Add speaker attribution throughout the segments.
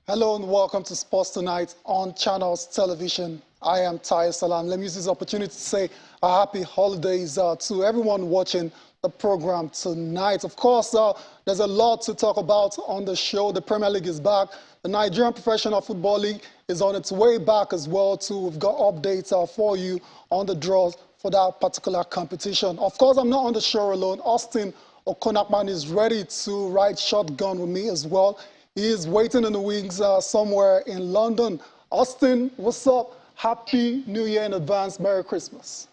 Speaker 1: Hello and welcome to Sports Tonight on Channels Television. I am Tayo Salam. Let me use this opportunity to say a happy holidays to everyone watching the program tonight. Of course, there's a lot to talk about on the show. The Premier League is back. The Nigerian Professional Football League is on its way back as well too. We've got updates for you on the draws for that particular competition. Of course, I'm not on the show alone. Austin Okonakman is ready to ride shotgun with me as well. He is waiting in the wings somewhere in London. Austin, what's up? Happy New Year in advance. Merry Christmas.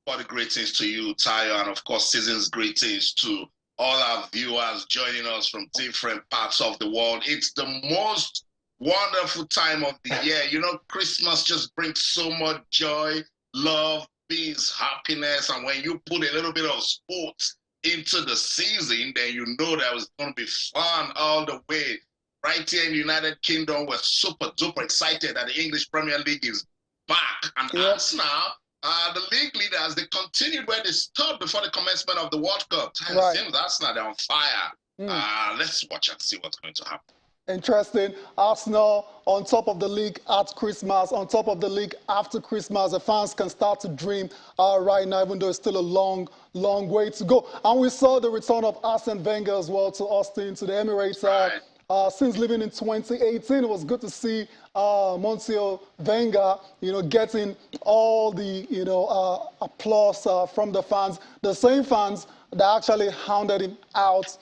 Speaker 2: All the greetings to you, Tayo, and of course, season's greetings to all our viewers joining us from different parts of the world. It's the most wonderful time of the year. You know, Christmas just brings so much joy, love, peace, happiness, and when you put a little bit of sports into the season, then you know that it's going to be fun all the way. Right here in the United Kingdom, we're super duper excited that the English Premier League is back. And Arsenal, the league leaders, they continued where they stood before the commencement of the World Cup. It seems Arsenal, they're on fire. Let's watch and see what's going to happen.
Speaker 1: Interesting. Arsenal on top of the league at Christmas, on top of the league after Christmas. The fans can start to dream right now, even though it's still a long way to go. And we saw the return of Arsene Wenger as well to Austin, to the Emirates. Since leaving in 2018, it was good to see Monsieur Wenger, getting all the, applause from the fans. The same fans that actually hounded him out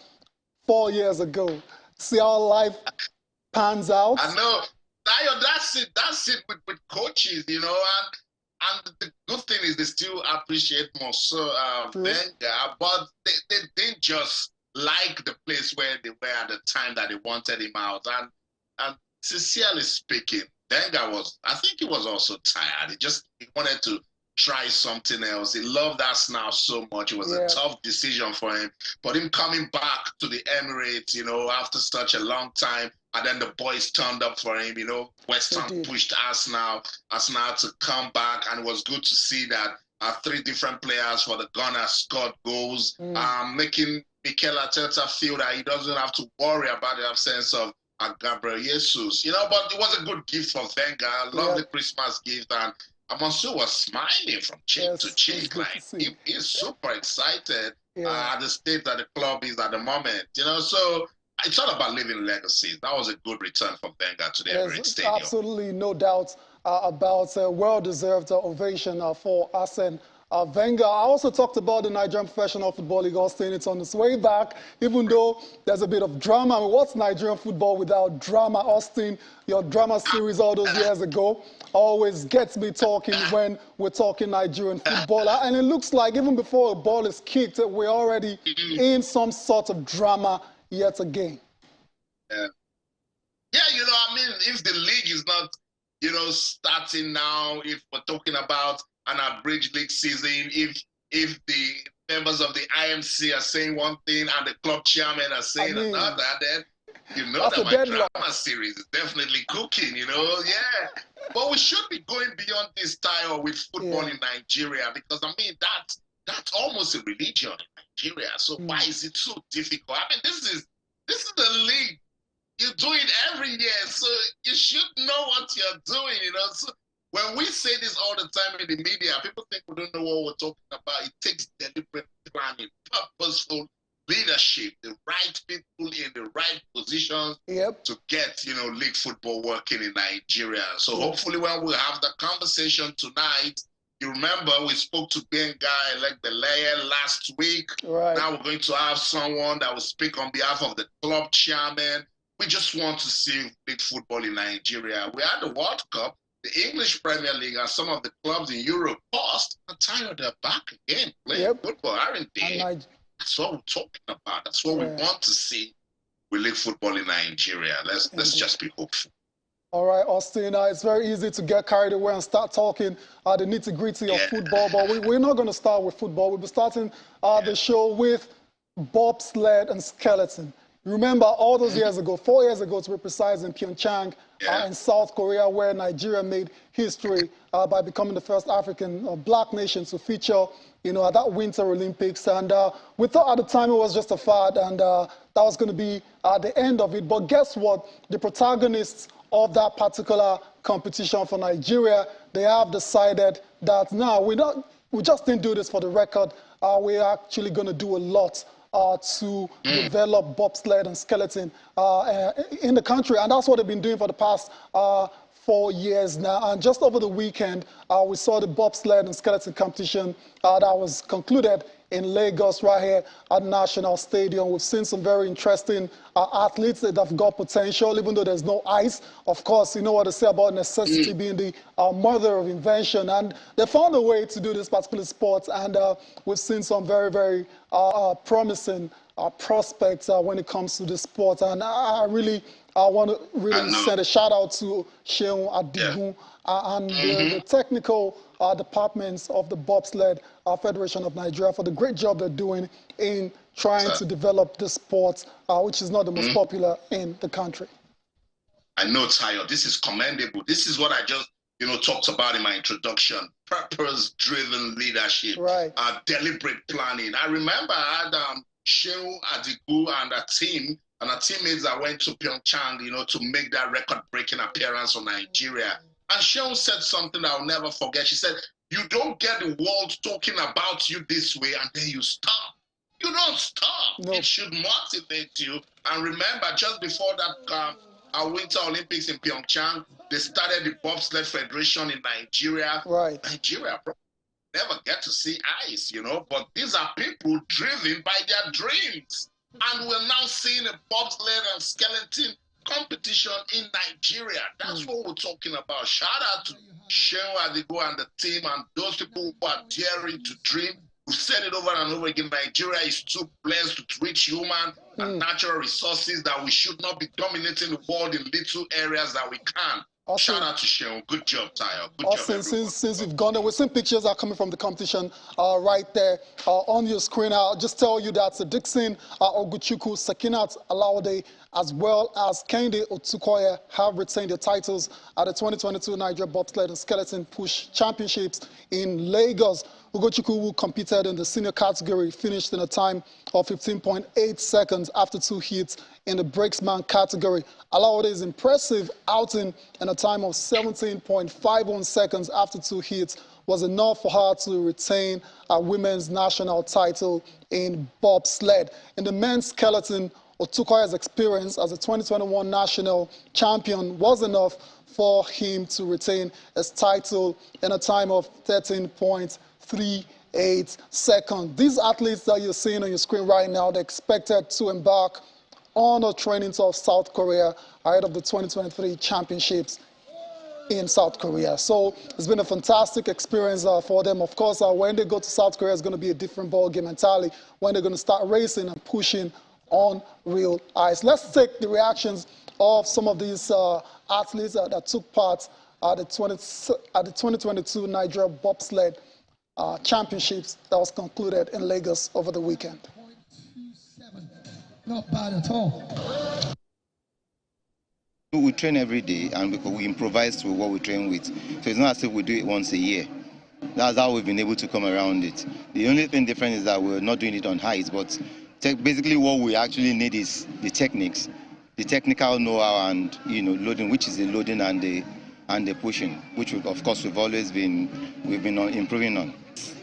Speaker 1: 4 years ago. See how life pans out.
Speaker 2: I know. That's it with coaches, and the good thing is they still appreciate Wenger, but they didn't just like the place where they were at the time that they wanted him out. And sincerely speaking, Wenger I think he was also tired. He wanted to try something else. He loved Arsenal so much. It was a tough decision for him. But him coming back to the Emirates, after such a long time, and then the boys turned up for him, West Ham pushed Arsenal to come back, and it was good to see that 3 different players for the Gunners scored goals, making Mikel Arteta feel that he doesn't have to worry about the absence of Gabriel Jesus, but it was a good gift for Wenger. I love the Christmas gift, and Monsieur was smiling from cheek to cheek. Like he's super excited at the state that the club is at the moment. So it's all about living legacies. That was a good return from Wenger to the Emirates Stadium.
Speaker 1: Absolutely no doubt about a well-deserved ovation for Arsene Wenger. I also talked about the Nigerian Professional Football League. Austin, it's on its way back, even though there's a bit of drama. I mean, what's Nigerian football without drama? Austin, your drama series all those years ago always gets me talking when we're talking Nigerian football. And it looks like even before a ball is kicked, we're already in some sort of drama yet again.
Speaker 2: Yeah, if the league is not, starting now, if we're talking about an abridged league season, if the members of the IMC are saying one thing and the club chairman are saying another, then that my drama series is definitely cooking, But we should be going beyond this style with football in Nigeria, because that's almost a religion in Nigeria. So why is it so difficult? This is the league. You do it every year, so you should know what you're doing, So when we say this all the time in the media, people think we don't know what we're talking about. It takes deliberate planning, purposeful leadership, the right people in the right positions to get, league football working in Nigeria. So hopefully when we have the conversation tonight, you remember we spoke to Benga Elegbeleye last week. Now we're going to have someone that will speak on behalf of the club chairman. We just want to see league football in Nigeria. We had the World Cup. The English Premier League and some of the clubs in Europe paused. I'm tired, they're back again playing football, aren't they? That's what we're talking about. That's what we want to see with league football in Nigeria. Let's just be hopeful.
Speaker 1: All right, Austin, it's very easy to get carried away and start talking the nitty-gritty of football, but we're not going to start with football. We'll be starting the show with bobsled and skeleton. Remember all those years ago, 4 years ago to be precise, in Pyeongchang, in South Korea, where Nigeria made history by becoming the first African black nation to feature, at that Winter Olympics. And we thought at the time it was just a fad, and that was going to be the end of it. But guess what? The protagonists of that particular competition for Nigeria, they have decided that now we just didn't do this for the record. We're actually going to do a lot to develop bobsled and skeleton in the country. And that's what they've been doing for the past 4 years now. And just over the weekend, we saw the bobsled and skeleton competition that was concluded in Lagos, right here at National Stadium. We've seen some very interesting athletes that have got potential, even though there's no ice. Of course, you know what they say about necessity being the mother of invention. And they found a way to do this particular sport. And we've seen some very, very promising prospects when it comes to this sport. And I want to really send a shout out to Sheung Adigun and the technical departments of the Bobsled Federation of Nigeria for the great job they're doing in trying to develop this sport, which is not the most popular in the country.
Speaker 2: I know, Tayo, this is commendable. This is what I just, talked about in my introduction. Purpose-driven leadership, deliberate planning. I remember I had Sheung Adigun and a team and our teammates that went to Pyeongchang, to make that record-breaking appearance for Nigeria. And Sheung said something I'll never forget. She said, you don't get the world talking about you this way and then you stop. You don't stop. No. It should motivate you. And remember, just before that our Winter Olympics in Pyeongchang, they started the Bobsled Federation in Nigeria.
Speaker 1: Right.
Speaker 2: Nigeria never get to see ice, but these are people driven by their dreams. And we're now seeing a bobsled and skeleton competition in Nigeria. That's what we're talking about. Shout out to Sheung Adigun and the team and those people who are daring to dream. We've said it over and over again. Nigeria is too blessed with rich human and natural resources that we should not be dominating the world in little areas that we can. Shout out to Sheung. Good job, Tayo. Good job, everyone. Since
Speaker 1: we've gone there, we've seen pictures are coming from the competition right there on your screen. I'll just tell you that Dixon Oguchukwu, Sekinat Alaude, as well as Kende Otukoya have retained their titles at the 2022 Nigeria Bobsled and Skeleton Push Championships in Lagos. Ugochukwu, who competed in the senior category, finished in a time of 15.8 seconds after 2 hits in the brakesman category. Alaude's impressive outing in a time of 17.51 seconds after 2 hits was enough for her to retain a women's national title in bobsled. In the men's skeleton, Otukoya's experience as a 2021 national champion was enough for him to retain his title in a time of 13.38 seconds. These athletes that you're seeing on your screen right now, they're expected to embark on a training tour of South Korea ahead of the 2023 championships in South Korea. So it's been a fantastic experience for them. Of course, when they go to South Korea, it's going to be a different ball game entirely when they're going to start racing and pushing on real ice. Let's take the reactions of some of these athletes that took part at the 2022 Nigeria Bobsled Championships that was concluded in Lagos over the weekend.
Speaker 3: Not bad at all. We train every day and we improvise with what we train with. So it's not as if we do it once a year. That's how we've been able to come around it. The only thing different is that we're not doing it on heights, but basically what we actually need is the techniques, the technical know-how and loading, which is the loading and the pushing, which of course we've been improving on.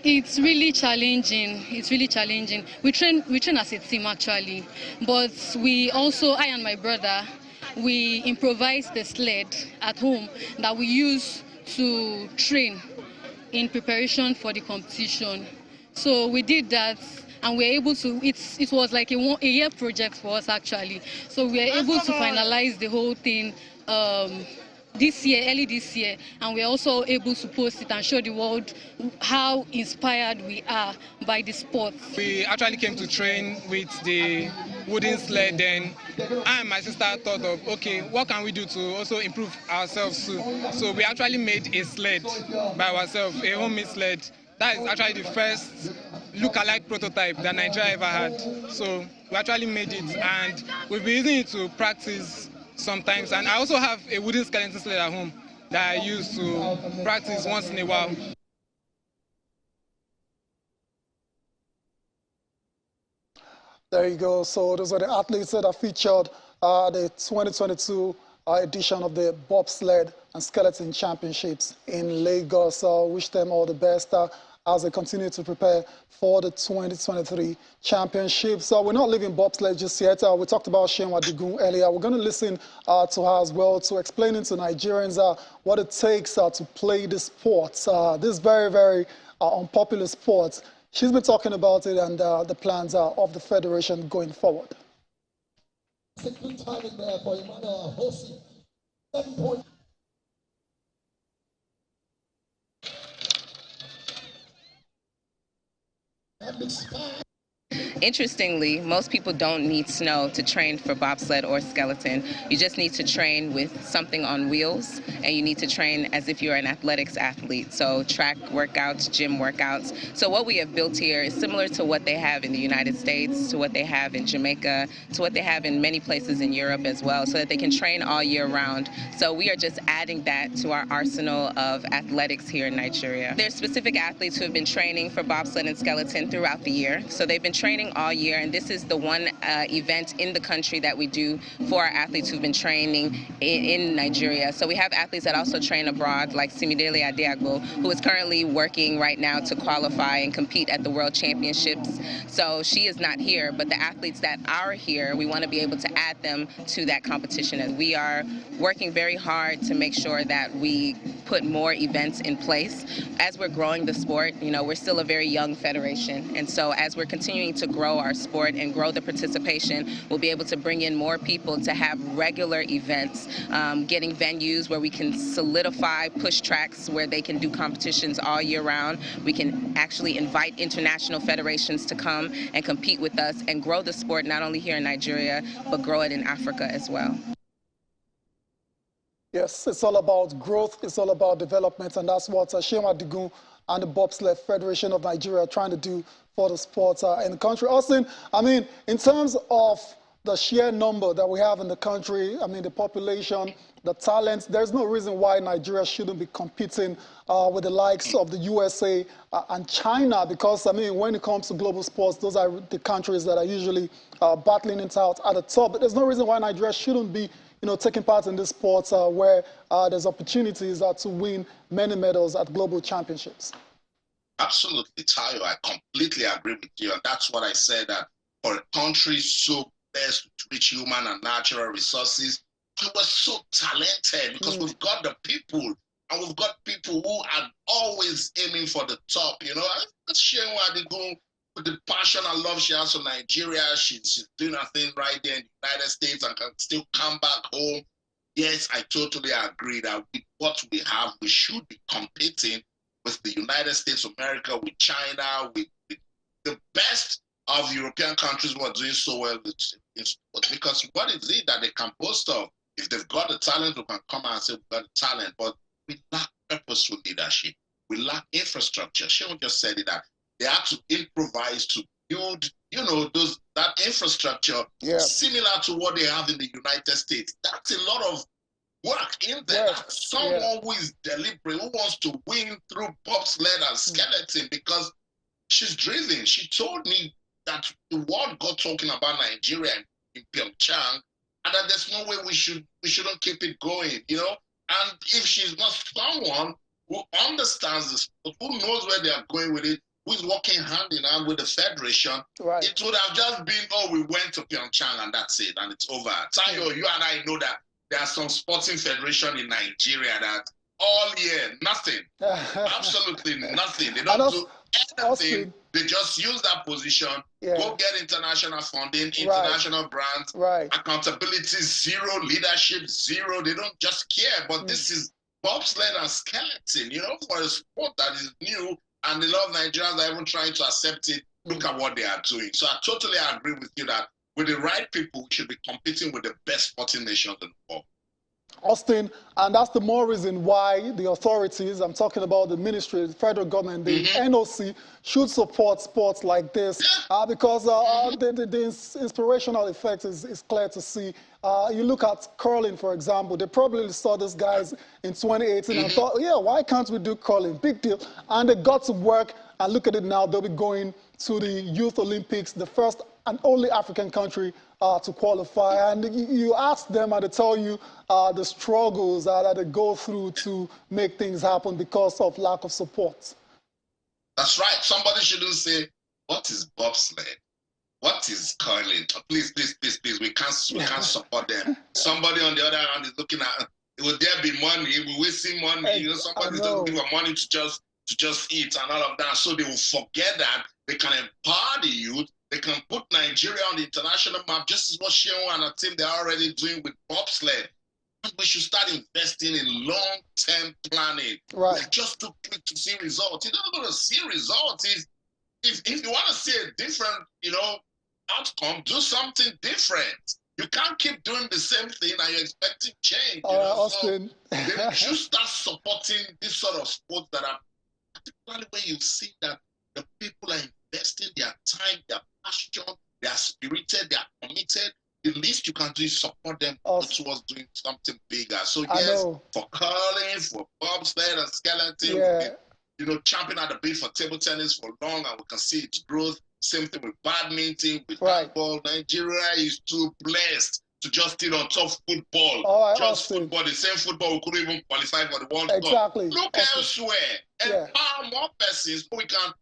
Speaker 4: It's really challenging. It's really challenging. We train as a team actually, but I and my brother, we improvise the sled at home that we use to train in preparation for the competition. So we did that and we were able to, it was like a year project for us actually. So we were able to finalize the whole thing early this year, and we're also able to post it and show the world how inspired we are by the sport.
Speaker 5: We actually came to train with the wooden sled, then I and my sister thought of, okay, what can we do to also improve ourselves too? So we actually made a sled by ourselves, a homemade sled. That is actually the first look-alike prototype that Nigeria ever had. So we actually made it, and we've been using it to practice sometimes. And I also have a wooden skeleton sled at home that I use to practice once in a while.
Speaker 1: There you go. So those are the athletes that are featured the 2022 edition of the bobsled and skeleton championships in Lagos. Wish them all the best as they continue to prepare for the 2023 championships. We're not leaving bobsled just yet. We talked about Shenwa Digun earlier. We're going to listen to her as well, to explaining to Nigerians what it takes to play this sport, this very, very unpopular sport. She's been talking about it and the plans of the federation going forward.
Speaker 6: Interestingly, most people don't need snow to train for bobsled or skeleton. You just need to train with something on wheels, and you need to train as if you're an athletics athlete. So track workouts, gym workouts. So what we have built here is similar to what they have in the United States, to what they have in Jamaica, to what they have in many places in Europe as well, so that they can train all year round. So we are just adding that to our arsenal of athletics here in Nigeria. There's specific athletes who have been training for bobsled and skeleton throughout the year. So they've been training all year, and this is the one event in the country that we do for our athletes who've been training in Nigeria. So we have athletes that also train abroad, like Simidele Adeagbo, who is currently working right now to qualify and compete at the World Championships. So she is not here, but the athletes that are here, we want to be able to add them to that competition. And we are working very hard to make sure that we put more events in place. As we're growing the sport, you know, we're still a very young federation, and so as we're continuing to grow our sport and grow the participation, we'll be able to bring in more people to have regular events, getting venues where we can solidify push tracks where they can do competitions all year round. We can actually invite international federations to come and compete with us and grow the sport not only here in Nigeria, but grow it in Africa as well.
Speaker 1: Yes, it's all about growth, it's all about development, and that's what Shenwa Digun and the Bobsled Federation of Nigeria are trying to do for the sport in the country. Austin, I mean, in terms of the sheer number that we have in the country, I mean, the population, the talent, there's no reason why Nigeria shouldn't be competing with the likes of the USA and China, because, I mean, when it comes to global sports, those are the countries that are usually battling it out at the top. But there's no reason why Nigeria shouldn't be, you know, taking part in this sport where there's opportunities to win many medals at global championships.
Speaker 2: Absolutely, Tayo. I completely agree with you. And that's what I said, that for a country so blessed with rich human and natural resources, we were so talented because we've got the people, and we've got people who are always aiming for the top. You know, let's share what they go with the passion and love she has for Nigeria. She's doing her thing right there in the United States and can still come back home. Yes, I totally agree that with what we have, we should be competing with the United States of America, with China, with the best of the European countries who are doing so well. Because what is it that they can boast of? If they've got the talent, we can come out and say we've got the talent, but we lack purposeful leadership. We lack infrastructure. Sheon just said it, that they have to improvise to build, you know, that infrastructure similar to what they have in the United States. That's a lot of work in there. Someone who is deliberate, who wants to win through bobsled and skeleton, because she's driven. She told me that the world got talking about Nigeria in Pyeongchang, and that there's no way we shouldn't keep it going, you know. And if she's not someone who understands this, who knows where they are going with it, who is working hand in hand with the federation, it would have just been, oh, we went to Pyeongchang and that's it, and it's over. Tayo, you and I know that there are some sporting federation in Nigeria that all year, nothing, absolutely nothing. They don't do anything. They just use that position, go get international funding, international brands, accountability zero, leadership zero. They don't just care. But this is bobsled and skeleton, you know, for a sport that is new, and a lot of Nigerians are even trying to accept it. Look at what they are doing. So I totally agree with you that with the right people, we should be competing with the best sporting nations in the world.
Speaker 1: Austin, and that's the more reason why the authorities, I'm talking about the ministry, the federal government, the NOC, should support sports like this because the inspirational effect is clear to see. You look at curling, for example, they probably saw these guys in 2018 and thought, yeah, why can't we do curling? Big deal. And they got to work, and look at it now, they'll be going to the Youth Olympics, the first and only African country to qualify. And you ask them and they tell you the struggles that they go through to make things happen because of lack of support.
Speaker 2: That's right. Somebody shouldn't say, what is bobsled? What is curling? Oh, please, we can't support them. Somebody on the other hand is looking at, will there be money? Will we see money? You know, somebody's just looking for money to just eat and all of that. So they will forget that they can empower the youth. They can put Nigeria on the international map, just as what Sheon and her team they're already doing with bobsled. And we should start investing in long-term planning.
Speaker 1: Right.
Speaker 2: We're just too quick to see results. You're not going to see results. If you want to see a different, outcome, do something different. You can't keep doing the same thing and you're expecting change.
Speaker 1: Austin.
Speaker 2: So they should start supporting this sort of sports that are, particularly when you see that the people are investing their time, their passion, they are spirited, they are committed. The least you can do is support them towards doing something bigger. So yes, for curling, for bobsled and skeleton, we've been, champing at the bit for table tennis for long, and we can see its growth. Same thing with badminton, with handball. Nigeria is too blessed to just still on top football. Just football, the same football we couldn't even qualify for the World Cup. Look elsewhere. Empower more persons so we can,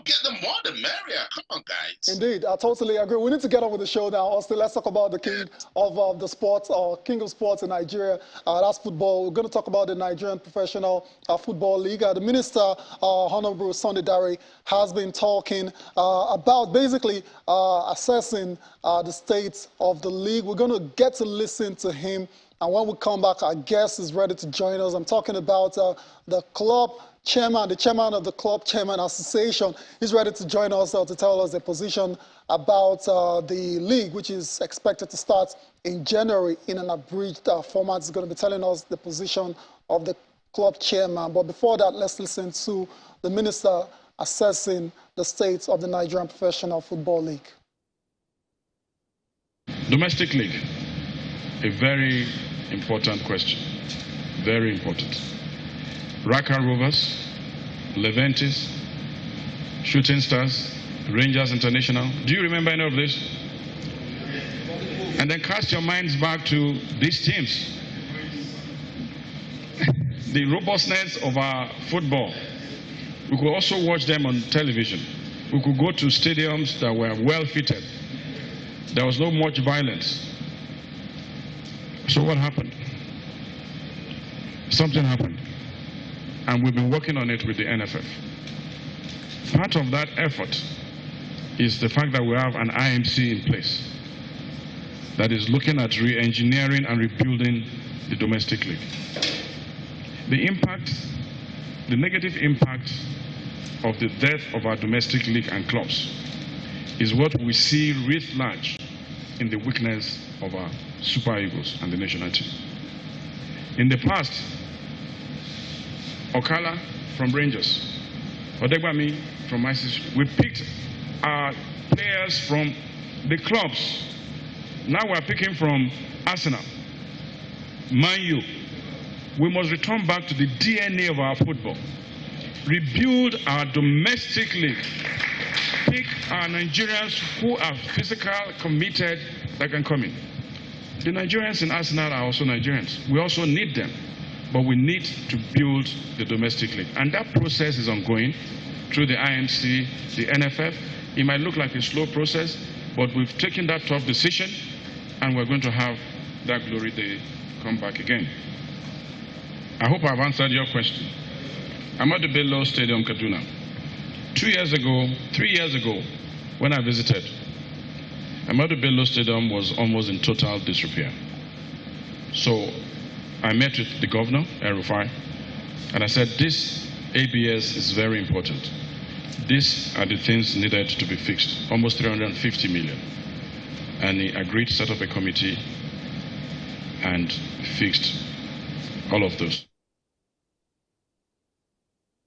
Speaker 2: get them more the merrier. Come on, guys.
Speaker 1: Indeed, I totally agree. We need to get on with the show now. Austin, let's talk about the king of the sports, or king of sports in Nigeria. That's football. We're going to talk about the Nigerian Professional Football League. The minister, Honorable Sunday Dare, has been talking about basically assessing the state of the league. We're going to get to listen to him. And when we come back, our guest is ready to join us. I'm talking about the club chairman, the chairman of the Club Chairman Association. He's ready to join us to tell us the position about the league, which is expected to start in January in an abridged format. He's going to be telling us the position of the club chairman. But before that, let's listen to the minister assessing the state of the Nigerian Professional Football League.
Speaker 7: Domestic league, a very important question, very important. Raka Rovers, Leventis, Shooting Stars, Rangers International. Do you remember any of this? And then cast your minds back to these teams. The robustness of our football. We could also watch them on television. We could go to stadiums that were well fitted. There was no much violence. So what happened? Something happened. And we've been working on it with the NFF. Part of that effort is the fact that we have an IMC in place that is looking at re-engineering and rebuilding the domestic league. The impact, the negative impact of the death of our domestic league and clubs is what we see writ large in the weakness of our Super Eagles and the national team. In the past, Okala from Rangers, Odegbami from ICC. We picked our players from the clubs. Now we're picking from Arsenal, Man U. We must return back to the DNA of our football. Rebuild our domestic league. Pick our Nigerians who are physical, committed, that can come in. The Nigerians in Arsenal are also Nigerians. We also need them. But we need to build the domestic league. And that process is ongoing through the IMC, the NFF. It might look like a slow process, but we've taken that tough decision, and we're going to have that glory day come back again. I hope I've answered your question. Ahmadu Bello Stadium, Kaduna. 3 years ago, when I visited, Ahmadu Bello Stadium was almost in total disrepair. So I met with the governor, El-Rufai, and I said, this ABS is very important. These are the things needed to be fixed, almost 350 million. And he agreed to set up a committee and fixed all of those.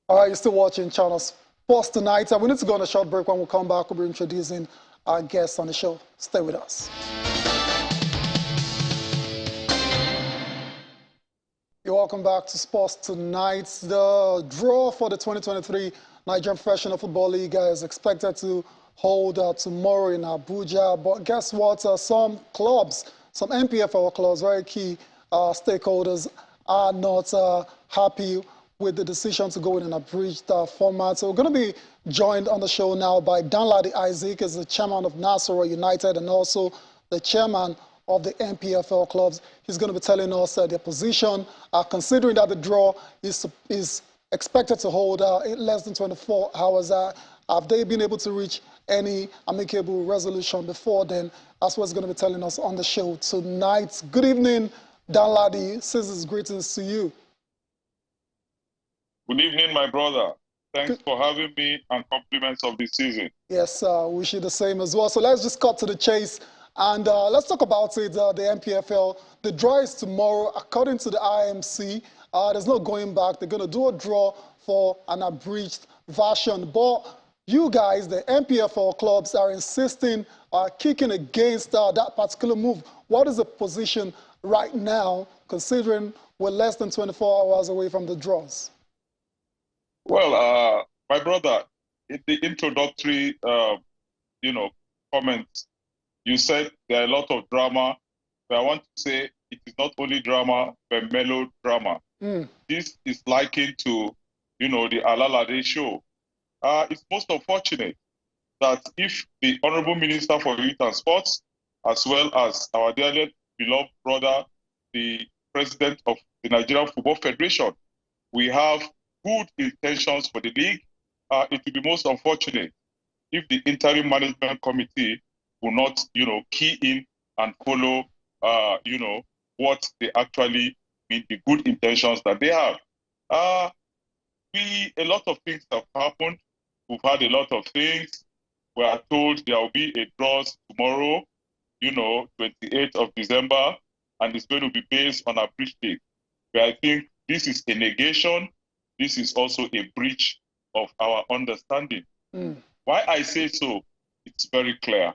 Speaker 1: All right, you're still watching Channel Sports Tonight. We need to go on a short break. When we come back, we'll be introducing our guests on the show. Stay with us. You're welcome back to Sports Tonight. The draw for the 2023 Nigerian Professional Football League is expected to hold tomorrow in Abuja. But guess what? Some clubs, some NPFL clubs, very key stakeholders, are not happy with the decision to go in an abridged format. So we're going to be joined on the show now by Danladi Isaac, is the chairman of Nasarawa United and also the chairman of the NPFL clubs. He's going to be telling us their position, considering that the draw is expected to hold in less than 24 hours. Have they been able to reach any amicable resolution before then? That's what he's going to be telling us on the show tonight. Good evening, Danladi. Season's greetings to you.
Speaker 8: Good evening, my brother. Thanks for having me and compliments of the season.
Speaker 1: Yes, wish you the same as well. So let's just cut to the chase and let's talk about it, the NPFL. The draw is tomorrow. According to the IMC, there's no going back. They're going to do a draw for an abridged version. But you guys, the NPFL clubs, are insisting, kicking against that particular move. What is the position right now, considering we're less than 24 hours away from the draws?
Speaker 8: Well, my brother, in the introductory, comments, you said there are a lot of drama, but I want to say it is not only drama, but melodrama. This is likened to, the Alalade show. It's most unfortunate that if the Honorable Minister for Youth and Sports, as well as our dearly beloved brother, the President of the Nigerian Football Federation, we have good intentions for the league, it would be most unfortunate if the interim management committee will not, key in and follow, what they actually mean, the good intentions that they have. A lot of things have happened. We've had a lot of things. We are told there will be a draw tomorrow, 28th of December, and it's going to be based on a breach date. But I think this is a negation. This is also a breach of our understanding. Why I say so, it's very clear.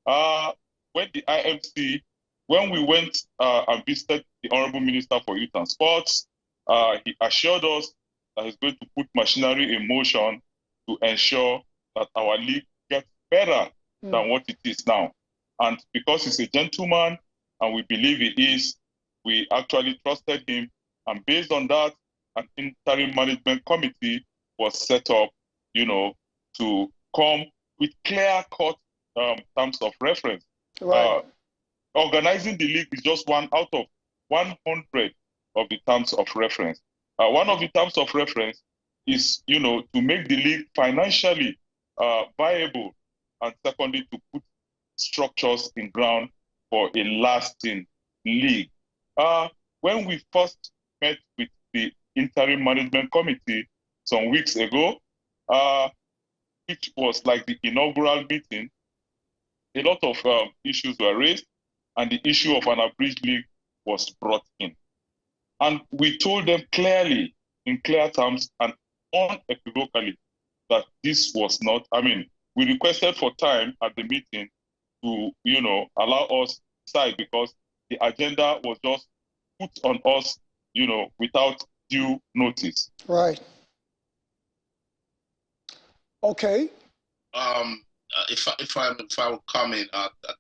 Speaker 8: When the IMC, when we went and visited the Honorable Minister for Youth and Sports, he assured us that he's going to put machinery in motion to ensure that our league gets better than what it is now. And because he's a gentleman and we believe he is, we actually trusted him. And based on that, an interim management committee was set up, to come with clear-cut terms of reference.
Speaker 1: Right.
Speaker 8: Organizing the league is just one out of 100 of the terms of reference. One of the terms of reference is, to make the league financially viable, and secondly, to put structures in ground for a lasting league. When we first met with the interim management committee some weeks ago, which was like the inaugural meeting, a lot of issues were raised, and the issue of an abridged league was brought in. And we told them clearly, in clear terms and unequivocally, that this was not, we requested for time at the meeting to, allow us to decide, because the agenda was just put on us, without due notice.
Speaker 1: Right. Okay.
Speaker 2: If I will comment,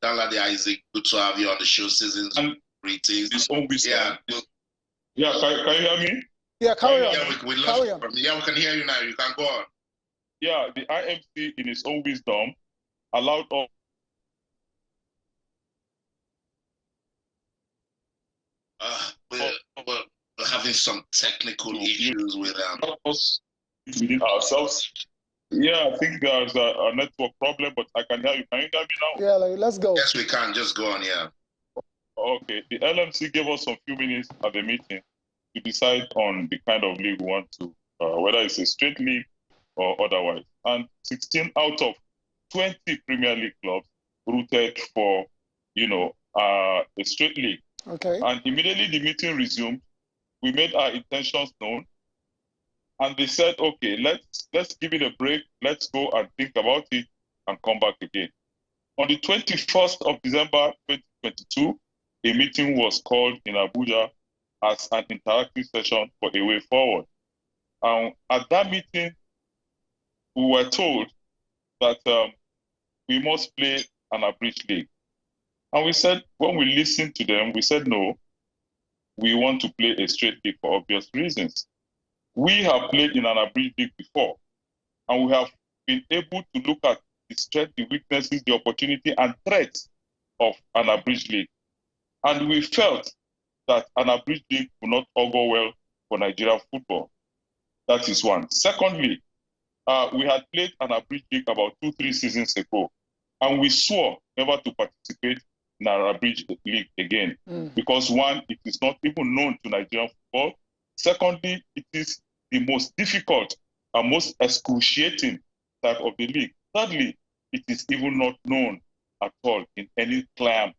Speaker 2: Danladi Isaac, good to have you on the show. Season's greetings.
Speaker 8: Yeah. Yeah, can you hear me?
Speaker 1: Yeah, carry on.
Speaker 2: Yeah, we can hear you now. You can go on.
Speaker 8: Yeah, the IMC, in its own wisdom, allowed us.
Speaker 2: We're having some technical issues with
Speaker 8: us within ourselves. Yeah, I think there's a network problem, but I can hear you. Can you hear me now?
Speaker 1: Yeah, let's go.
Speaker 2: Yes, we can. Just go on, yeah.
Speaker 8: Okay, the LMC gave us some few minutes at the meeting to decide on the kind of league we want to, whether it's a straight league or otherwise. And 16 out of 20 Premier League clubs rooted for, a straight league.
Speaker 1: Okay.
Speaker 8: And immediately the meeting resumed, we made our intentions known, and they said, okay, let's give it a break. Let's go and think about it and come back again. On the 21st of December 2022, a meeting was called in Abuja as an interactive session for a way forward. At that meeting, we were told that we must play an abridged league. And we said, when we listened to them, we said, no, we want to play a straight league for obvious reasons. We have played in an abridged league before, and we have been able to look at the strength, the weaknesses, the opportunity, and threats of an abridged league. And we felt that an abridged league would not augur well for Nigerian football. That is one. Secondly, we had played an abridged league about 2-3 seasons ago, and we swore never to participate in an abridged league again. Because one, it is not even known to Nigerian football. Secondly, it is the most difficult and most excruciating type of the league. Thirdly, it is even not known at all in any clan,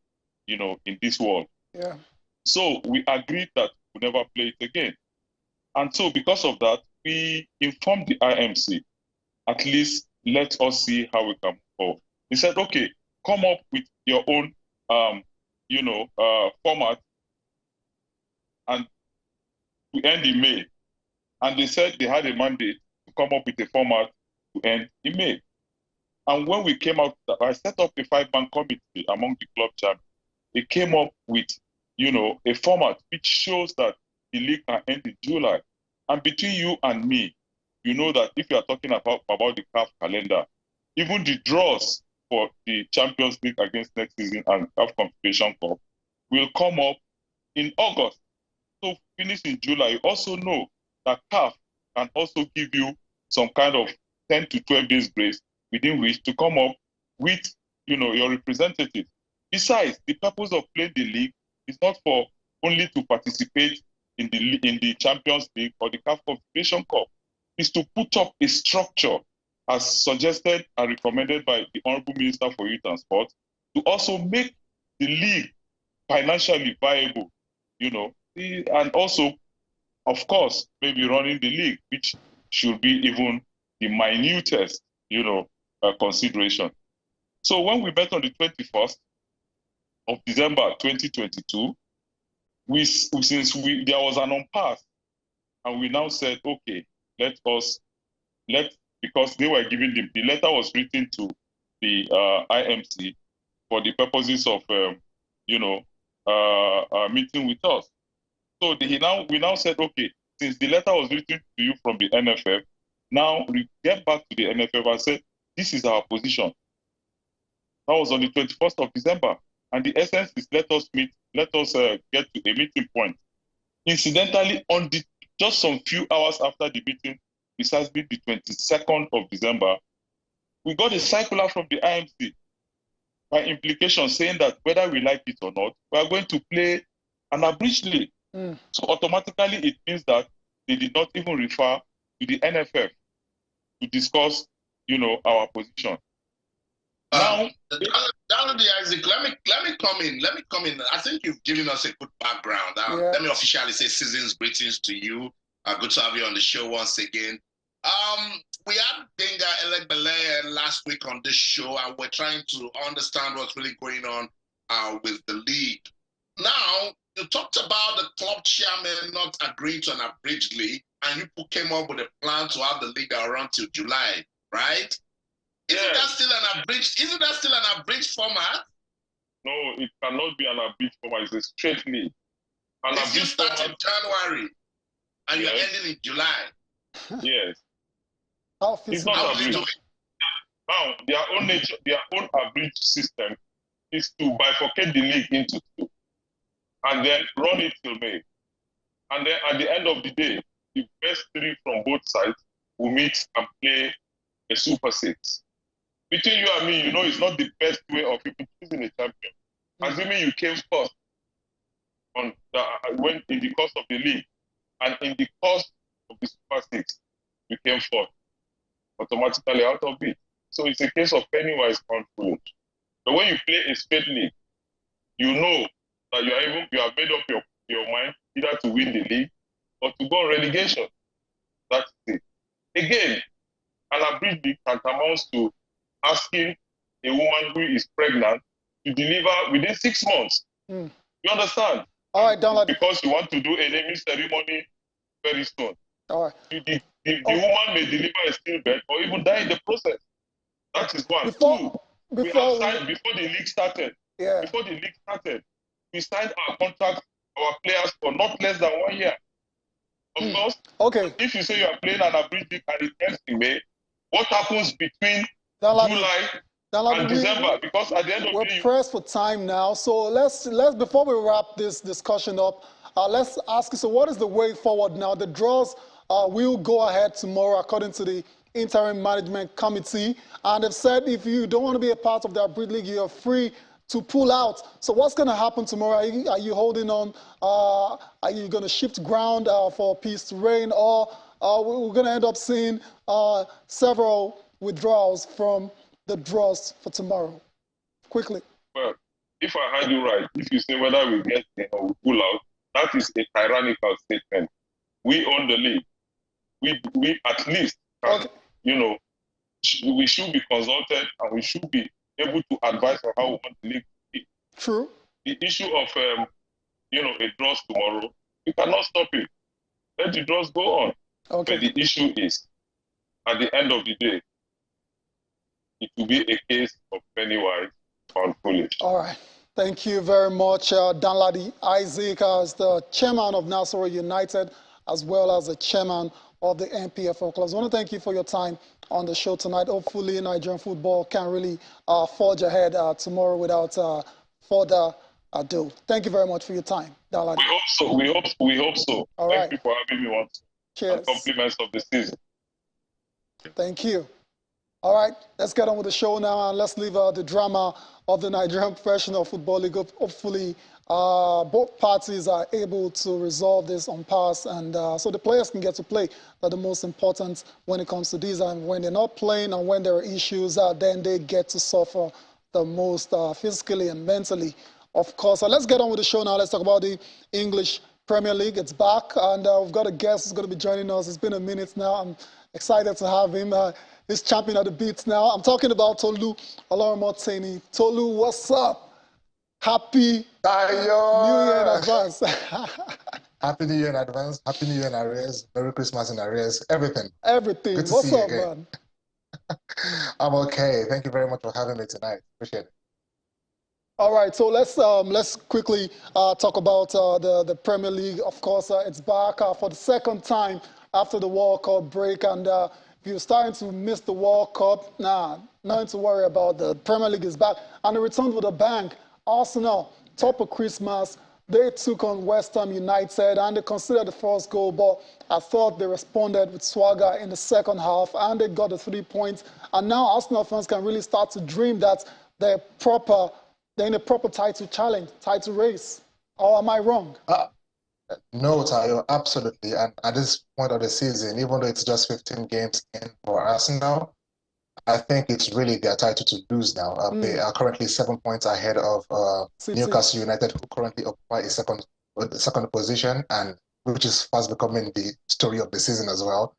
Speaker 8: in this world.
Speaker 1: Yeah.
Speaker 8: So we agreed that we'll never play it again. And so because of that, we informed the IMC, at least let us see how we can move forward. He said, okay, come up with your own, format, and we end in May. And they said they had a mandate to come up with a format to end in May. And when we came out, I set up a 5-man committee among the club champions. They came up with, a format which shows that the league can end in July. And between you and me, you know that if you are talking about the CAF calendar, even the draws for the Champions League against next season and CAF Confederation Cup will come up in August. So finish in July. You also know that CAF can also give you some kind of 10 to 12 days grace within which to come up with, your representative. Besides, the purpose of playing the league is not for only to participate in the Champions League or the CAF Confederation Cup. It's to put up a structure as suggested and recommended by the Honorable Minister for Youth and Sport to also make the league financially viable, and also, of course, maybe running the league, which should be even the minutest, consideration. So when we met on the 21st of December 2022, there was an impasse, and we now said, okay, because they were giving the letter was written to the IMC for the purposes of meeting with us. So we now said, okay, since the letter was written to you from the NFF, now we get back to the NFF and say, this is our position. That was on the 21st of December. And the essence is let us get to a meeting point. Incidentally, just some few hours after the meeting, precisely the 22nd of December, we got a circular from the IMC by implication saying that whether we like it or not, we are going to play an abridged league. So automatically it means that they did not even refer to the NFF to discuss, our position. Now,
Speaker 2: Isaac, let me come in. I think you've given us a good background. Let me officially say season's greetings to you. Good to have you on the show once again. We had Denga Elegbele last week on this show, and we're trying to understand what's really going on with the league. Now, you talked about the club chairman not agreeing to an abridged league, and you came up with a plan to have the league around till July, right? Isn't that still an abridged format?
Speaker 8: No, it cannot be an abridged format. It's a straight league.
Speaker 2: If you start in January and you're ending in July.
Speaker 8: Yes.
Speaker 1: It's
Speaker 8: not abridged. Now, their own abridged system is to bifurcate the league into two and then run it till May. And then at the end of the day, the best three from both sides will meet and play a Super Six. Between you and me, it's not the best way of people choosing a champion. Assuming you came first when in the course of the league, and in the course of the Super Six, you came fourth, automatically out of it. So it's a case of penny-wise, pound-foolish. But when you play a straight league, you know that you have made up your mind either to win the league or to go on relegation. That's it. Again, an abridged league tantamounts to asking a woman who is pregnant to deliver within 6 months. You understand?
Speaker 1: All right, Donald.
Speaker 8: Because you want to do a naming ceremony very soon.
Speaker 1: All right.
Speaker 8: The woman may deliver a stillbirth or even die in the process. That is one. Two, before the league started.
Speaker 1: Yeah.
Speaker 8: Before the league started, we signed our contract, our players for not less than 1 year. Of course.
Speaker 1: Okay.
Speaker 8: If you say you are playing an abridged league and it ends in May, what happens between July and December? Because at the end of the day,
Speaker 1: we're pressed for time now. So let's before we wrap this discussion up, let's ask you. So what is the way forward now? The draws will go ahead tomorrow, according to the interim management committee, and they've said if you don't want to be a part of the abridged league, you are free to pull out. So what's going to happen tomorrow? Are you holding on? Are you going to shift ground for peace to reign, or we're going to end up seeing several withdrawals from the draws for tomorrow? Quickly.
Speaker 8: Well, if I heard you right, if you say whether we get in or we pull out, that is a tyrannical statement. We own the league. We at least can, we should be consulted and we should be able to advise on how we want the league to be.
Speaker 1: True.
Speaker 8: The issue of a draws tomorrow, we cannot stop it. Let the draws go on.
Speaker 1: Okay.
Speaker 8: But the issue is, at the end of the day, it will be a case of penny wise, pound foolish.
Speaker 1: All right. Thank you very much, Danladi Isaac, as the chairman of Nasarawa United, as well as the chairman of the NPFL clubs. I want to thank you for your time on the show tonight. Hopefully, Nigerian football can really forge ahead tomorrow without further ado. Thank you very much for your time, Danladi.
Speaker 8: We hope so.
Speaker 1: All
Speaker 8: Thank
Speaker 1: right.
Speaker 8: you for having me once.
Speaker 1: Cheers.
Speaker 8: And compliments of the season.
Speaker 1: Thank you. All right, let's get on with the show now, and let's leave the drama of the Nigerian Professional Football League. Hopefully, both parties are able to resolve this on pass, and so the players can get to play. That's the most important when it comes to these. And when they're not playing and when there are issues, then they get to suffer the most physically and mentally, of course. So let's get on with the show now. Let's talk about the English Premier League. It's back, and we've got a guest who's going to be joining us. It's been a minute now. I'm excited to have him. He's champion of the beats now. I'm talking about Tolu Olorunmoteni. Tolu, what's up? Happy New Year in advance.
Speaker 9: Happy New Year in advance. Happy New Year in arrears. Merry Christmas in arrears. Everything.
Speaker 1: Everything.
Speaker 9: Good to
Speaker 1: what's
Speaker 9: see you
Speaker 1: up,
Speaker 9: again.
Speaker 1: man?
Speaker 9: I'm okay. Thank you very much for having me tonight. Appreciate it.
Speaker 1: All right, so let's quickly talk about the Premier League. Of course, it's back for the second time after the World Cup break, and if you're starting to miss the World Cup, nothing to worry about. The Premier League is back, and it returned with a bang. Arsenal, top of Christmas, they took on West Ham United, and they considered the first goal, but I thought they responded with swagger in the second half, and they got the 3 points. And now Arsenal fans can really start to dream that they're in a proper title challenge, title race. Or am I wrong?
Speaker 9: No, Tayo, absolutely. And at this point of the season, even though it's just 15 games in for Arsenal, I think it's really their title to lose now. They are currently 7 points ahead of Newcastle United, who currently occupy the second position, and which is fast becoming the story of the season as well,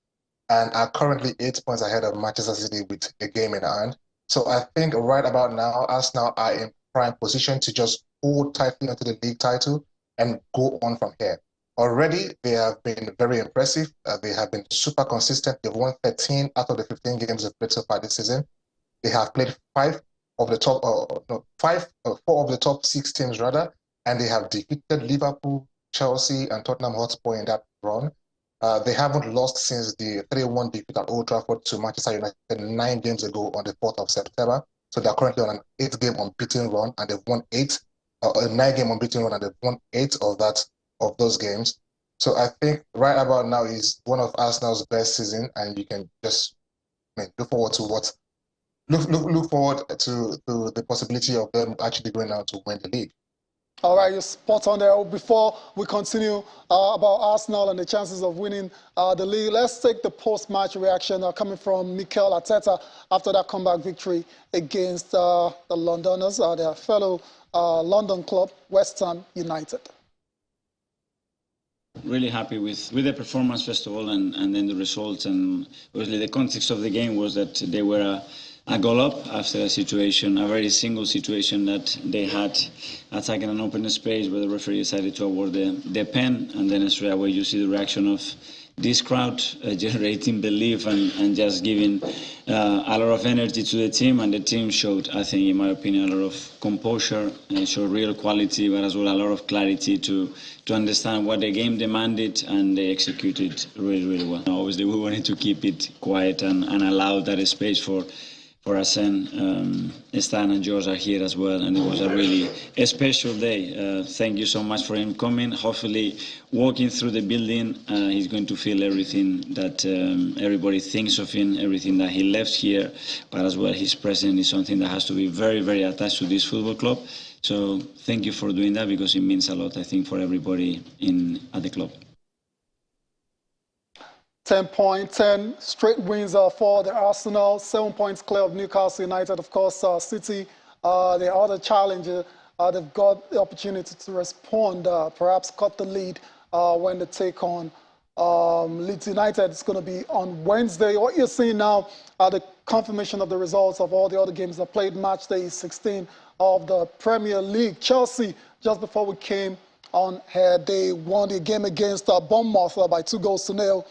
Speaker 9: and are currently 8 points ahead of Manchester City with a game in hand. So I think right about now, Arsenal are in prime position to just hold tightly onto the league title and go on from here. Already, they have been very impressive. They have been super consistent. They've won 13 out of the 15 games they've played so far this season. They have played four of the top 6 teams rather, and they have defeated Liverpool, Chelsea, and Tottenham Hotspur in that run. They haven't lost since the 3-1 defeat at Old Trafford to Manchester United 9 games ago on the 4th of September. So they're currently on an 8-game unbeaten run, and they've won a 9-game unbeaten run, and they've won 8 of those games. So I think right about now is one of Arsenal's best season, and you can just look forward to look forward to the possibility of them actually going out to win the league.
Speaker 1: All right, you're spot on there. Before we continue about Arsenal and the chances of winning the league, let's take the post-match reaction coming from Mikel Arteta after that comeback victory against the Londoners, their fellow London club, West Ham United.
Speaker 10: really happy with the performance, first of all, and then the results. And obviously the context of the game was that they were a goal up after a very single situation that they had attacking an open space where the referee decided to award the pen, and then straight away you see the reaction of this crowd generating belief and just giving a lot of energy to the team, and the team showed, I think, in my opinion, a lot of composure and showed real quality, but as well a lot of clarity to understand what the game demanded, and they executed really, really well. Obviously, we wanted to keep it quiet and allow that space for Arsene. Stan and George are here as well, and it was a really special day. Thank you so much for him coming. Hopefully, walking through the building, he's going to feel everything that everybody thinks of him, everything that he left here, but as well his presence is something that has to be very, very attached to this football club. So thank you for doing that, because it means a lot, I think, for everybody at the club.
Speaker 1: 10 straight wins for the Arsenal, 7 points clear of Newcastle United. Of course, City, the other challenger, they've got the opportunity to respond, perhaps cut the lead when they take on Leeds United. It's going to be on Wednesday. What you're seeing now are the confirmation of the results of all the other games that played. Match day 16 of the Premier League. Chelsea, just before we came on here, they won the game against Bournemouth by 2-0.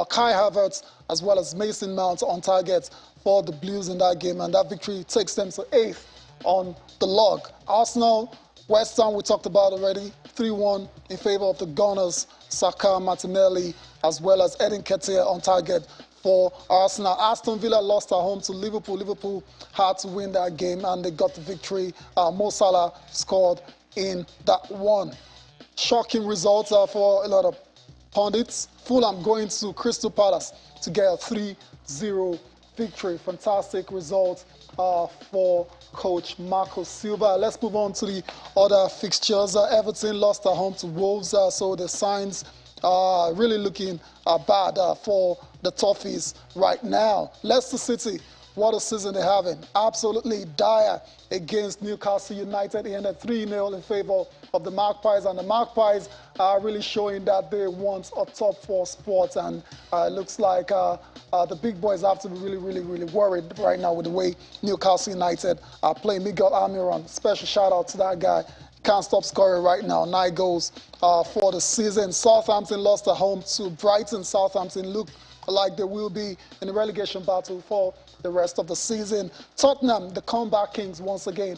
Speaker 1: Kai Havertz as well as Mason Mount on target for the Blues in that game, and that victory takes them to 8th on the log. Arsenal, West Ham, we talked about already, 3-1 in favor of the Gunners. Saka, Martinelli, as well as Edin Ketia on target for Arsenal. Aston Villa lost at home to Liverpool. Liverpool had to win that game, and they got the victory. Mo Salah scored in that one. Shocking results for a lot of pundits. Fulham going to Crystal Palace to get a 3-0 victory. Fantastic result for coach Marco Silva. Let's move on to the other fixtures. Everton lost at home to Wolves, so the signs are really looking bad for the Toffees right now. Leicester City, what a season they're having. Absolutely dire against Newcastle United. They ended 3-0 in favor of the Magpies, and the Magpies are really showing that they want a top 4 spot, and it looks like the big boys have to be really, really, really worried right now with the way Newcastle United are playing. Miguel Almiron, special shout out to that guy. Can't stop scoring right now. 9 goals for the season. Southampton lost at home to Brighton. Southampton look like they will be in the relegation battle for the rest of the season. Tottenham, the comeback kings, once again,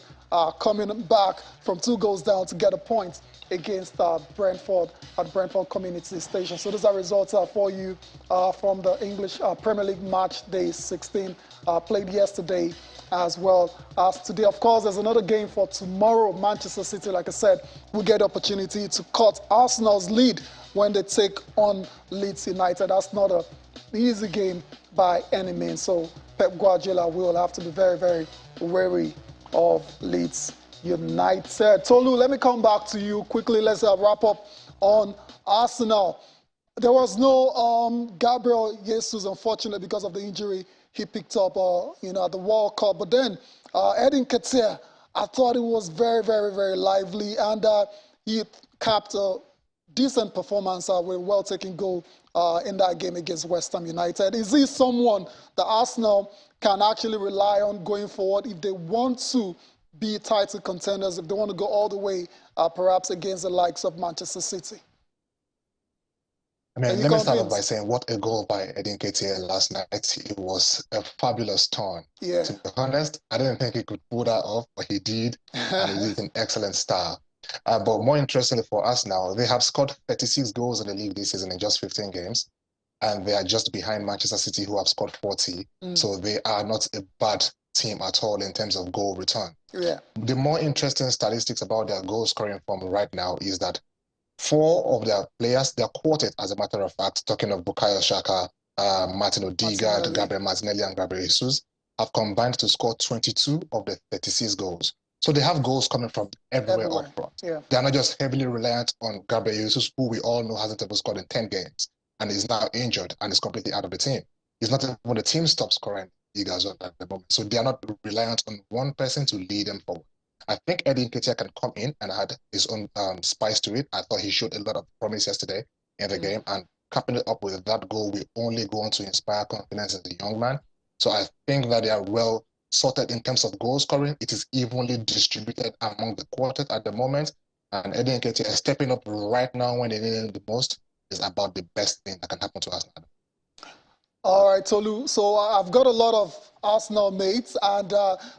Speaker 1: coming back from 2 goals down to get a point against Brentford at Brentford Community Station. So those are results for you from the English Premier League match day 16 played yesterday as well as today. Of course, there's another game for tomorrow. Manchester City, like I said, will get the opportunity to cut Arsenal's lead when they take on Leeds United. That's not an easy game by any means. So Pep Guardiola will have to be very, very wary of Leeds United. Tolu, let me come back to you quickly. Let's wrap up on Arsenal. There was no Gabriel Jesus, unfortunately, because of the injury he picked up at the World Cup. But then Edin Ketia, I thought it was very, very, very lively, and he capped a decent performance with a well-taken goal in that game against West Ham United. Is he someone that Arsenal can actually rely on going forward if they want to be title contenders, if they want to go all the way, perhaps against the likes of Manchester City?
Speaker 9: I mean, let me start off by saying what a goal by Edin Ketia last night. It was a fabulous turn.
Speaker 1: Yeah.
Speaker 9: To be honest, I didn't think he could pull that off, but he did, and he did in excellent style. But more interestingly for us now, they have scored 36 goals in the league this season in just 15 games, and they are just behind Manchester City, who have scored 40. So they are not a bad team at all in terms of goal return.
Speaker 1: Yeah.
Speaker 9: The more interesting statistics about their goal scoring form right now is that 4 of their players, they're quartet, as a matter of fact, talking of Bukayo Saka, Martin Odegaard, Gabriel Martinelli, and Gabriel Jesus, have combined to score 22 of the 36 goals. So they have goals coming from everywhere up front.
Speaker 1: Yeah.
Speaker 9: They are not just heavily reliant on Gabriel Jesus, who we all know hasn't ever scored in 10 games and is now injured and is completely out of the team. He's not when the team stops scoring, he goes on at the moment. So they are not reliant on one person to lead them forward. I think Edin Ketia can come in and add his own spice to it. I thought he showed a lot of promise yesterday. in the game, and capping it up with that goal will only go on to inspire confidence in the young man. So I think that they are well sorted in terms of goal scoring. It is evenly distributed among the quartet at the moment, and Eddie Nketiah is stepping up right now when they need him the most is about the best thing that can happen to us now.
Speaker 1: All right, Tolu. So I've got a lot of Arsenal mates, and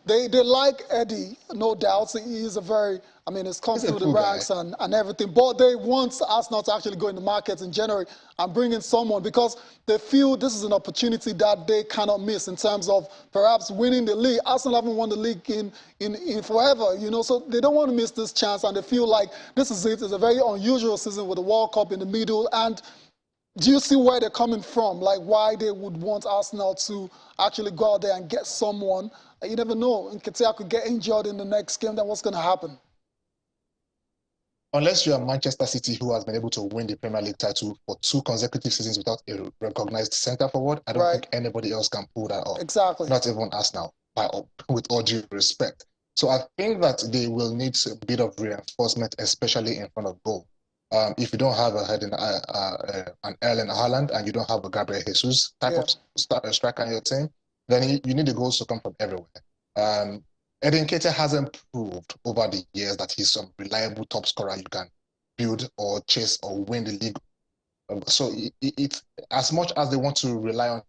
Speaker 1: they like Eddie, no doubt. He's a very, I mean, he's come through the ranks and everything. But they want Arsenal to actually go in the market in January and bring in someone because they feel this is an opportunity that they cannot miss in terms of perhaps winning the league. Arsenal haven't won the league in forever, you know, so they don't want to miss this chance, and they feel like this is it. It's a very unusual season with the World Cup in the middle, and do you see where they're coming from? Like why they would want Arsenal to actually go out there and get someone? You never know. Nketiah could get injured in the next game. Then what's going to happen?
Speaker 9: Unless you are Manchester City, who has been able to win the Premier League title for 2 consecutive seasons without a recognized centre forward, I don't think anybody else can pull that off.
Speaker 1: Exactly.
Speaker 9: Not even Arsenal, with all due respect. So I think that they will need a bit of reinforcement, especially in front of goal. If you don't have an Erling Haaland and you don't have a Gabriel Jesus type of striker in your team, then you need the goals to come from everywhere. Eddie Nketiah hasn't proved over the years that he's some reliable top scorer you can build or chase or win the league. So it's as much as they want to rely on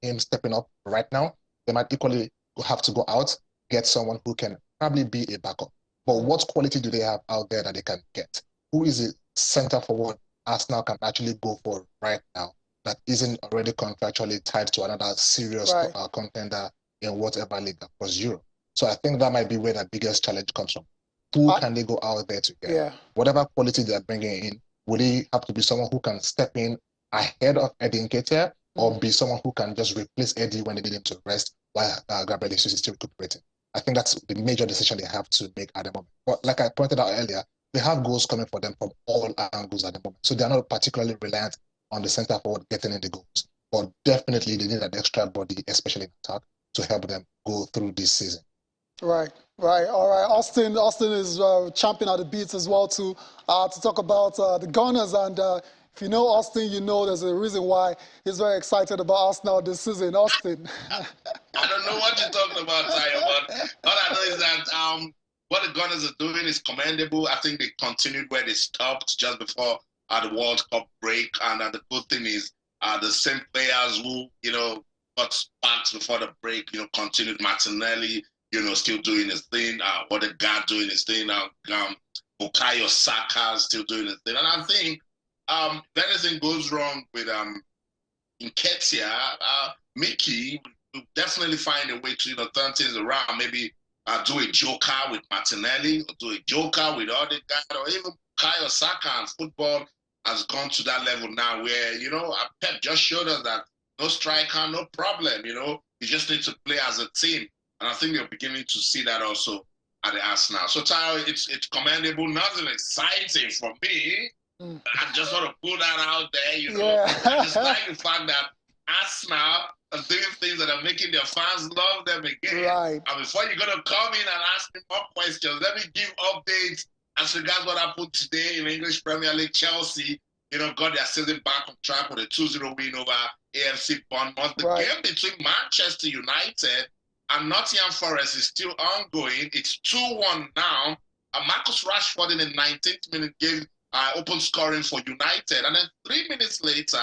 Speaker 9: him stepping up right now, they might equally have to go out, get someone who can probably be a backup. But what quality do they have out there that they can get? Who is a centre forward Arsenal can actually go for right now that isn't already contractually tied to another serious contender in whatever league across Europe? So I think that might be where the biggest challenge comes from. Who can they go out there to get? Whatever quality they're bringing in, will it have to be someone who can step in ahead of Eddie Nketiah or be someone who can just replace Eddie when they need him to rest while Gabriel Jesus is still recuperating? I think that's the major decision they have to make at the moment. But like I pointed out earlier, they have goals coming for them from all angles at the moment. So they're not particularly reliant on the centre forward getting in the goals. But definitely they need an extra body, especially in attack, to help them go through this season.
Speaker 1: Right. All right. Austin is champing at the beats as well to talk about the Gunners. And if you know Austin, you know there's a reason why he's very excited about Arsenal this season. Austin.
Speaker 2: I don't know what you're talking about, Tayo, but all I know is that what the Gunners are doing is commendable. I think they continued where they stopped just before the World Cup break. And the good thing is the same players who, you know, got sparks before the break, you know, continued. Martinelli, you know, still doing his thing. Odegaard doing his thing. Bukayo Saka still doing his thing. And I think if anything goes wrong with Nketiah, Mickey will definitely find a way to, you know, turn things around. Maybe do a joker with Martinelli, or do a joker with Odegaard, or even Bukayo Saka. And football has gone to that level now where, you know, Pep just showed us that no striker, no problem, you know. You just need to play as a team. And I think they're beginning to see that also at the Arsenal. So, Tayo, it's commendable. Nothing exciting for me. I just want to put that out there, you know. I just like the fact that Arsenal are doing things that are making their fans love them again.
Speaker 1: Right.
Speaker 2: And before you're going to come in and ask me more questions, let me give updates as regards what happened today in English Premier League. Chelsea, you know, got their season back on track with a 2-0 win over AFC Bournemouth. The game between Manchester United and Nottingham Forest is still ongoing. It's 2-1 now. Marcus Rashford in the 19th minute gave open scoring for United. And then 3 minutes later,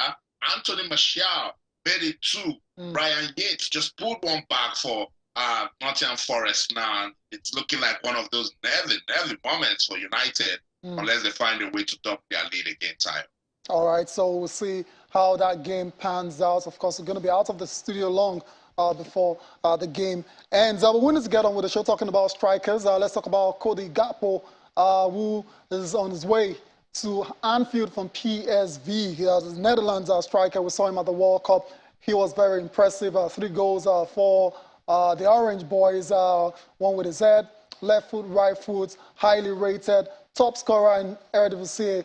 Speaker 2: Anthony Martial made it 2. Brian Yates just pulled one back for Nottingham Forest now. And it's looking like one of those nervy moments for United, unless they find a way to top their lead again, Tayo.
Speaker 1: All right, so we'll see how that game pans out. Of course, we're going to be out of the studio long before the game ends. We need to get on with the show talking about strikers. Let's talk about Cody Gakpo, who is on his way to Anfield from PSV. He is a Netherlands striker. We saw him at the World Cup. He was very impressive. 3 goals for the Orange Boys, one with his head, left foot, right foot, highly rated, top scorer in Eredivisie,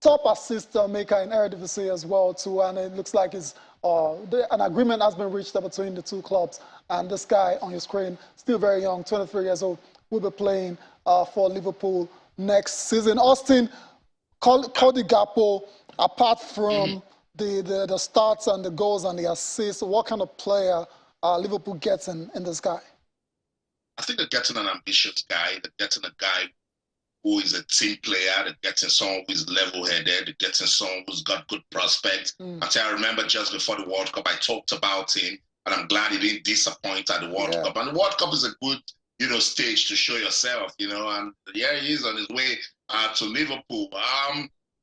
Speaker 1: top assist maker in Eredivisie as well too. And it looks like it's an agreement has been reached between the 2 clubs. And this guy on your screen, still very young, 23 years old, will be playing for Liverpool next season. Austin, Cody Gakpo, apart from the starts and the goals and the assists, what kind of player Liverpool gets in this guy?
Speaker 2: I think they're getting an ambitious guy. They're getting a guy who is a team player. They're getting someone who is level-headed. They're getting someone who's got good prospects. I remember just before the World Cup, I talked about him, and I'm glad he didn't disappoint at the World Cup. And the World Cup is a good, stage to show yourself, and here he is on his way to Liverpool.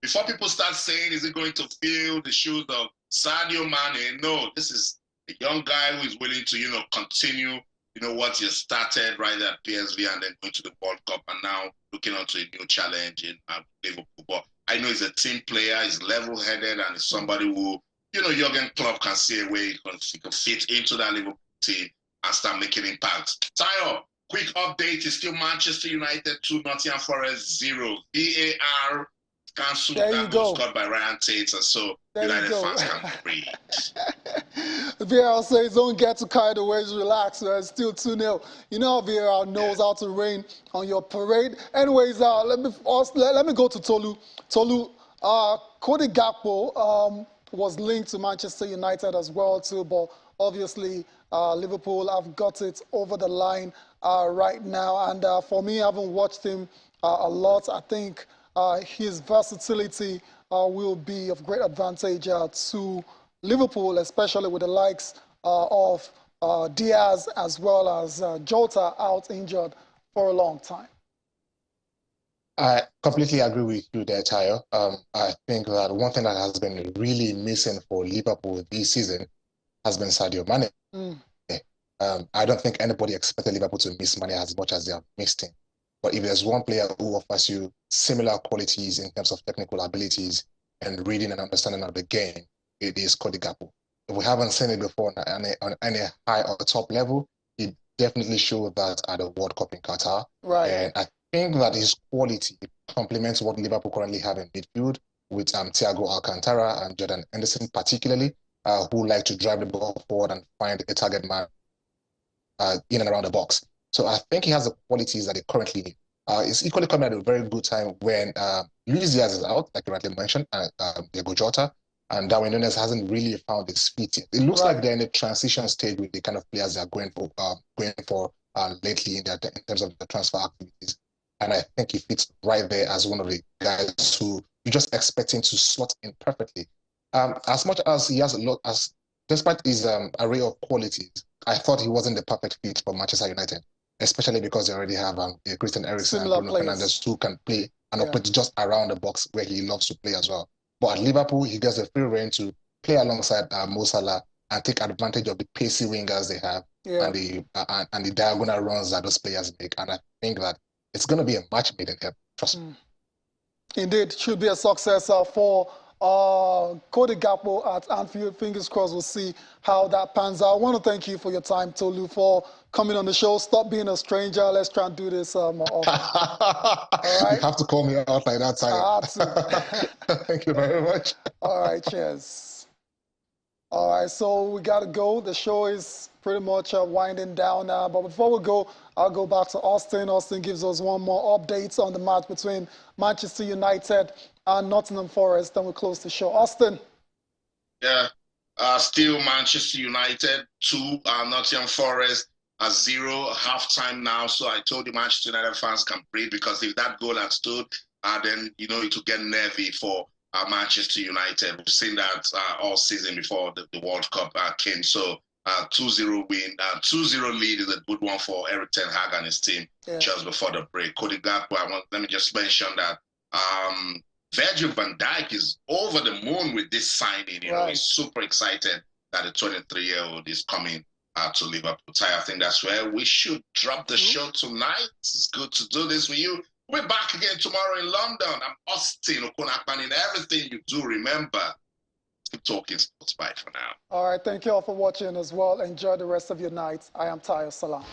Speaker 2: Before people start saying, is he going to fill the shoes of Sadio Mane? No, this is a young guy who is willing to, continue what you started right at PSV and then going to the World Cup and now looking onto a new challenge in Liverpool. But I know he's a team player, he's level-headed, and he's somebody who, Jurgen Klopp can see a way he can fit into that Liverpool team and start making impact. Tayo, quick update, is still Manchester United 2, Nottingham Forest 0. VAR cancelled that goal scored by Ryan Tate, and so United fans can breathe.
Speaker 1: VAR says don't get too carried away, just relax. It's still 2-0. You know VAR knows how to rain on your parade. Anyways, let me go to Tolu. Tolu, Cody Gakpo was linked to Manchester United as well too, but obviously Liverpool have got it over the line right now. And for me, I haven't watched him a lot. I think his versatility will be of great advantage to Liverpool, especially with the likes of Diaz as well as Jota out injured for a long time.
Speaker 9: I completely agree with you there, Tayo. I think that one thing that has been really missing for Liverpool this season has been Sadio Mane. I don't think anybody expected Liverpool to miss Mane as much as they have missed him. But if there's one player who offers you similar qualities in terms of technical abilities and reading and understanding of the game, it is Cody Gakpo. If we haven't seen it before on any high or top level, he definitely showed that at the World Cup in Qatar.
Speaker 1: Right.
Speaker 9: And I think that his quality complements what Liverpool currently have in midfield with Thiago Alcantara and Jordan Henderson particularly, who like to drive the ball forward and find a target man in and around the box. So I think he has the qualities that they currently need. It's equally coming at a very good time when Luis Diaz is out, like you rightly mentioned, and Diego Jota, and Darwin Núñez hasn't really found his feet yet. It looks like they're in a transition stage with the kind of players they're going for lately in terms of the transfer activities. And I think he fits right there as one of the guys who you're just expecting to slot in perfectly. As much as he has a lot, despite his array of qualities, I thought he wasn't the perfect fit for Manchester United, especially because they already have Christian Eriksen and Bruno Fernandes who can play and operate just around the box where he loves to play as well. But at Liverpool, he gets a free rein to play alongside Mo Salah and take advantage of the pacey wingers they have and the diagonal runs that those players make. And I think that it's going to be a match made in heaven. Trust me.
Speaker 1: Indeed, should be a success for Cody Gakpo at Anfield. Fingers crossed, we'll see how that pans out. I want to thank you for your time, Tolu, for coming on the show. Stop being a stranger. Let's try and do this more often. All right?
Speaker 9: You have to call me out like that, Simon.
Speaker 1: I have to.
Speaker 9: Thank you very much.
Speaker 1: All right, cheers. All right, so we got to go. The show is pretty much winding down now. But before we go, I'll go back to Austin. Austin gives us one more update on the match between Manchester United and Nottingham Forest. Then we close the show. Austin.
Speaker 2: Yeah, still Manchester United 2, Nottingham Forest 0, halftime now. So I told you Manchester United fans can breathe, because if that goal had stood, then it will get nervy for Manchester United. We've seen that all season before the World Cup came. So 2-0 win, 2-0 lead is a good one for Erik ten Hag and his team just before the break. Cody Gakpo, let me just mention that Virgil van Dijk is over the moon with this signing. He's super excited that the 23-year-old is coming to Liverpool. I think that's where we should drop the show tonight. It's good to do this with you. We'll be back again tomorrow in London. I'm Austin Okunakpan. In everything you do, remember, keep talking sports. Bye for now.
Speaker 1: All right, thank you all for watching as well. Enjoy the rest of your night. I am Tayo Salam.